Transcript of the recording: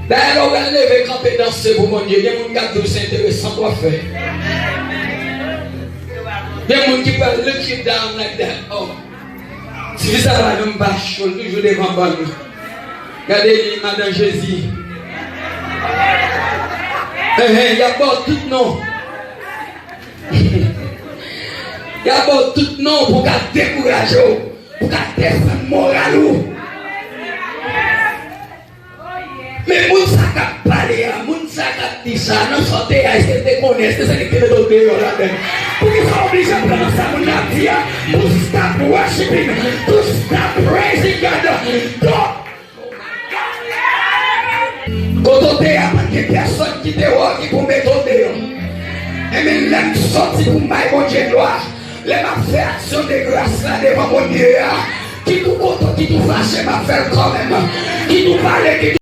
D'ailleurs, on va lever camper danser pour mon Dieu. Il y a des gens qui sont intéressants pour faire. Il y a des gens qui parlent look you down like that. Oh. Si ça va, nous bâche, toujours devant moi. Regardez Madame Jésus. Il y a pas tout nom. Il y a pas tout nom pour qu'à décourager, pour qu'à défendre moral. Mais moun sa ka parler, moun sa ka dire ça, non sortez à essayer de connaître ce qui est de l'autre là-dedans. Pour qu'ils soient obligés de prendre ça, moun a dit, to stop worshiping, to stop praising God. Quand on est à il y a personne qui te voit qui pour mettre au dehors. Et même là, tu sortis pour m'aille mon Dieu gloire. Les m'a fait action de grâce là devant mon Dieu. Qui tout content, qui tout fâché m'a fait quand même. Qui tout parle, qui